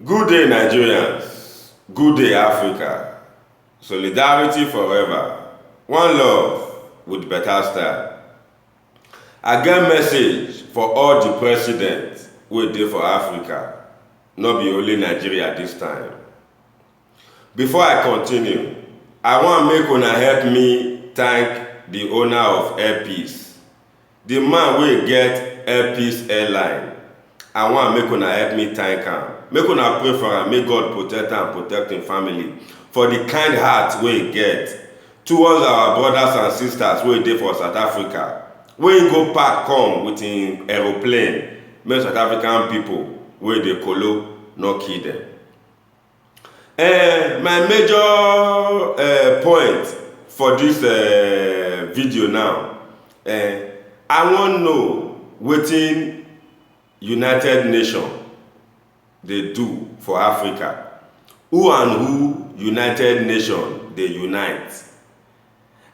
Good day, Nigerians. Good day, Africa. Solidarity forever. One love with better style. I get message for all the presidents wey dey for Africa, not be only Nigeria this time. Before I continue, I want make una help me thank the owner of Air Peace, the man wey get Air Peace Airline. I want make una help me thank am. Make una pray for am, make God protect am, protect him family, for the kind heart wey he get towards our brothers and sisters wey dey for South Africa, wey he go pack come with him aeroplane, make South African people wey dey kolo no kill them. My major point for this video now, I wan know wetin United Nations dey do for Africa. Who and who United Nations dey unite?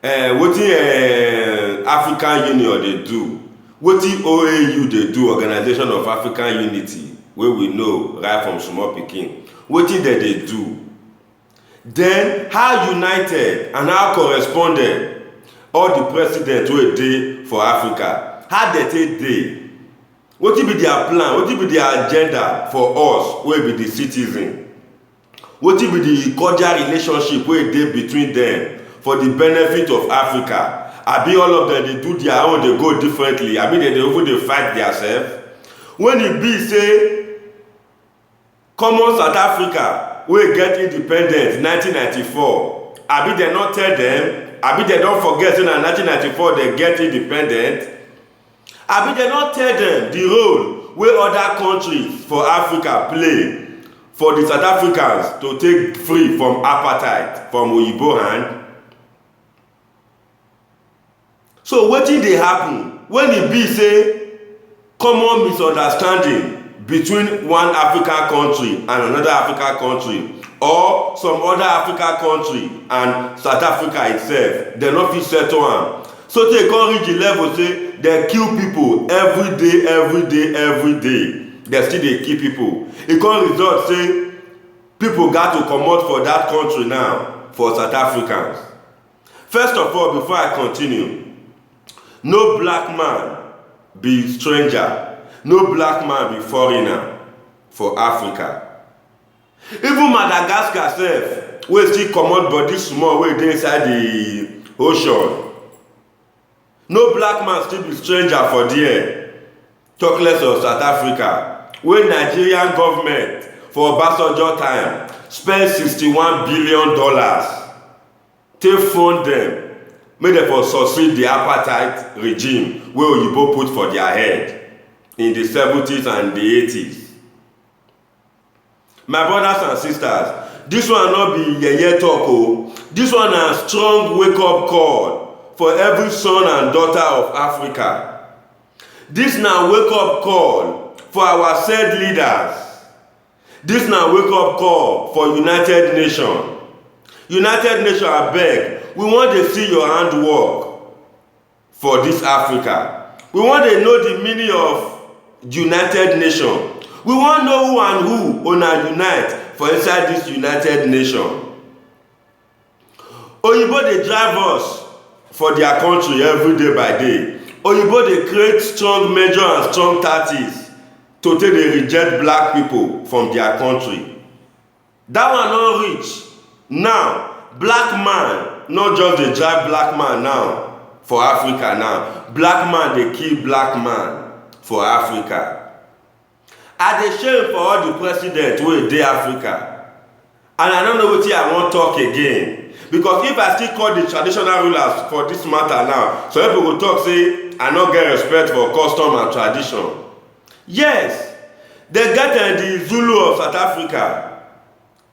Wetin African Union dey do? Wetin OAU dey do, Organization of African Unity, wey we know right from small pikin? Wetin dem dey do? Then how united and how corresponded all the presidents wey dey for Africa, how dem take dey? Wetin be their plan? Wetin be their agenda for us wey be the citizen? Wetin be the cordial relationship wey dey between them for the benefit of Africa? Abi all of them dey do their own, dey go differently? Abi dem dey even dey fight themselves? When e be say common South Africa wey get independence 1994, abi dem no tell them? Abi dem don forget say na 1994 dem get independence? Abi dem no tell dem the role wey other countries for Africa play for the South Africans to take free from apartheid from Oyibo hand? So wetin dey happen when e be say common misunderstanding between one African country and another African country, or some other African country and South Africa itself, dem no fit settle am? So tey come reach the level say dem kill people every day. Dem still dey kill people. E come result say people gat to comot for that country now for South Africans. First of all, before I continue, no black man be stranger, no black man be foreigner for Africa. Even Madagascar sef, wey still comot body small, wey dey inside the ocean, no black man still be stranger for there. Talk less of South Africa, wey Nigerian government for Obasanjo time spend $61 billion take fund them, make dem for succeed the apartheid regime wey Oyibo put for their head in the 70s and the 80s. My brothers and sisters, this one no be yeye talk o. This one na strong wake up call for every son and daughter of Africa. This na wake up call for our said leaders. This na wake up call for United Nations. United Nations, abeg, we want to see your handwork for this Africa. We want to know the meaning of United Nations. We want to know who and who una unite for inside this United Nations. Oyibo dey drive us for their country every day by day. Oyibo dey create strong measure and strong tactics to take dey reject black people from their country. That one no reach. Now, black man not just dey drive black man now for Africa now. Black man dey kill black man for Africa. I dey shame for all the presidents wey dey Africa. And I don't know wetin I wan talk again. Because if I still call the traditional rulers for this matter now, some people go talk say I no get respect for custom and tradition. Yes, they get the Zulu of South Africa.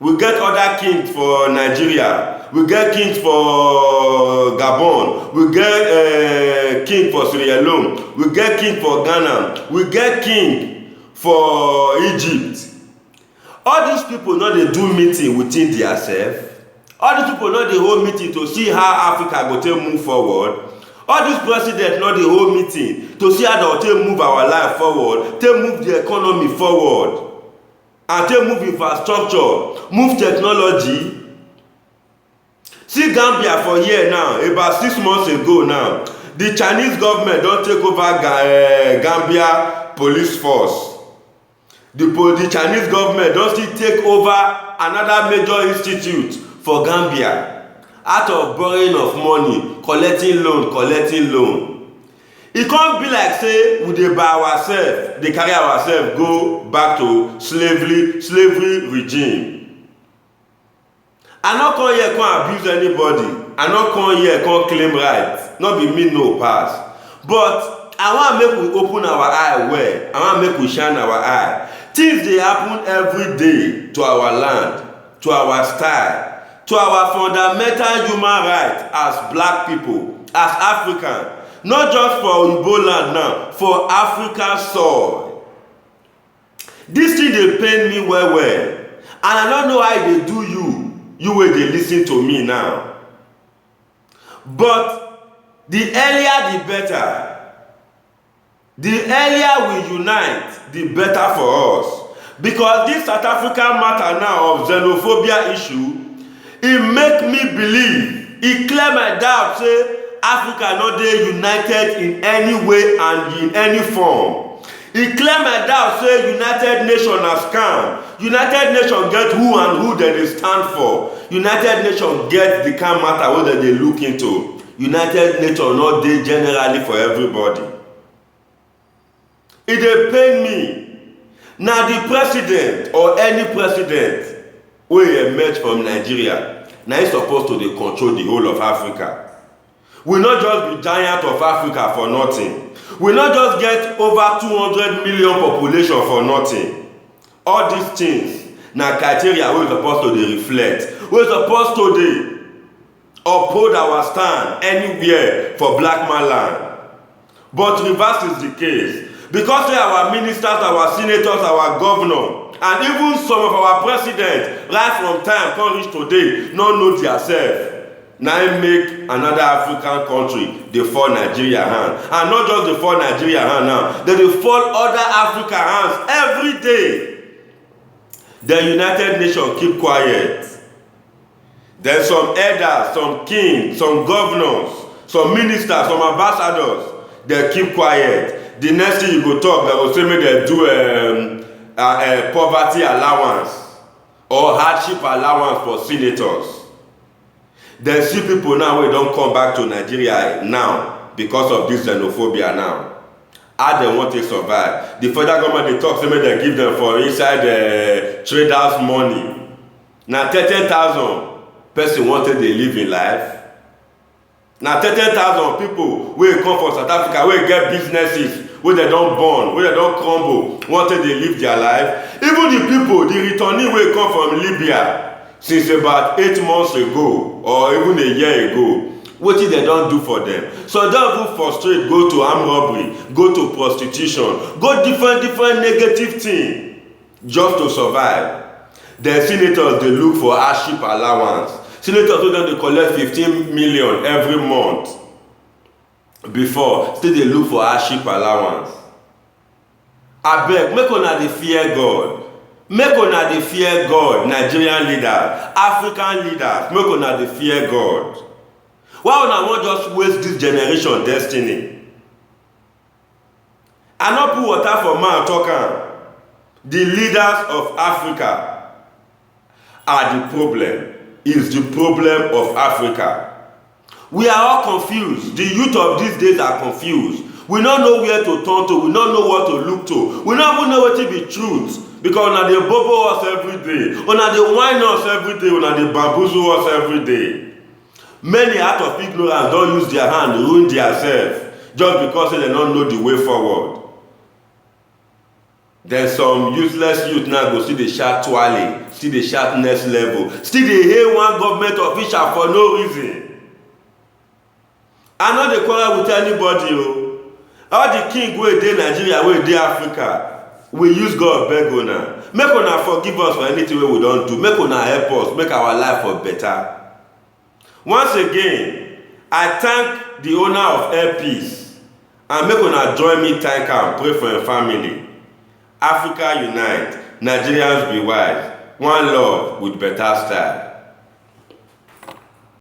We get other kings for Nigeria. We get kings for Gabon. We get king for Sierra Leone. We get king for Ghana. We get king for Egypt. All these people no dey do meeting within themselves. All these people no dey hold meeting to see how Africa go take move forward. All these presidents no dey hold meeting to see how they go take move our life forward, take move the economy forward. and take move infrastructure, move technology. See Gambia for here now, about 6 months ago now, the Chinese government don take over Gambia police force. The Chinese government don still take over another major institute for Gambia out of borrowing of money, collecting loan. E come be like say we dey by ourselves, dey carry ourselves go back to slavery regime. I no come here come abuse anybody. I no come here come claim right. No be me no pass. But I wan make we open our eye well. I wan make we shine our eye. Things dey happen every day to our land, to our style, to our fundamental human rights as black people, as Africans. Not just for Oyibo land now, for African soil. This thing dey pain me well well. And I don't know how e dey do you wey dey listen to me now. But the earlier the better. The earlier we unite, the better for us. Because this South African matter now of xenophobia issue, it make me believe, it clear my doubt say Africa no dey united in any way and in any form. E clear my doubt say United Nations na scam. United Nations get who and who dem dey stand for. United Nations get the kind matter wey dem dey look into. United Nations no dey generally for everybody. E dey pain me. Na the president or any president wey emerge from Nigeria, na he suppose to dey control the whole of Africa. We not just be giant of Africa for nothing. We not just get over 200 million population for nothing. All these things na criteria we supposed to dey reflect. We supposed to dey uphold our stand anywhere for black man land. But reverse is the case. Because say our ministers, our senators, our governor, and even some of our presidents, right from time come reach today, no know theirself. Now make another African country dey fall Nigeria hand. And not just dey fall Nigeria hand now, they dey fall other Africa hands every day. The United Nations keep quiet. There's some elders, some kings, some governors, some ministers, some ambassadors, they keep quiet. The next thing you go talk, they go say make they do poverty allowance or hardship allowance for senators. Then see people now wey don come back to Nigeria now because of this xenophobia now. How they want to survive? The federal government dey talk say make they give them for inside traders money. Na 30,000 person wanted dey live in life. Na 30,000 people wey come from South Africa wey get businesses wey they don born, wey they don crumble, wanted dey live their life. Even the people, the returnee wey come from Libya since about 8 months ago or even a year ago, wetin dem don do for them? So dem even frustrate, go to armed robbery, go to prostitution, go different negative thing just to survive. The senators dey look for hardship allowance. Senators wey don dey collect 15 million every month before still dey look for hardship allowance. Abeg, make una dey fear God. Make una dey fear God, Nigerian leaders, African leaders, make una dey fear God. Why una wan just waste this generation destiny? I no put water for mouth talk am. The leaders of Africa are the problem. Is the problem of Africa. We are all confused. The youth of these days are confused. We don't know where to turn to. We don't know what to look to. We don't even know what to be truth. Because una dey bobo us every day. Una dey whine us every day. Una dey bamboozle us every day. Many out of ignorance don't use their hand, ruin themselves just because they don't know the way forward. There's some useless youth now go see the shout twirling, see the shout next level, still they hail one government official for no reason. I know they quarrel with anybody. All the king wey dey Nigeria, wey dey Africa, we use God beg una. Make una forgive us for anything wey we don't do. Make una help us, make our life for better. Once again, I thank the owner of Air Peace, and make una join me thank am, pray for your family. Africa unite, Nigerians be wise. One love with better style.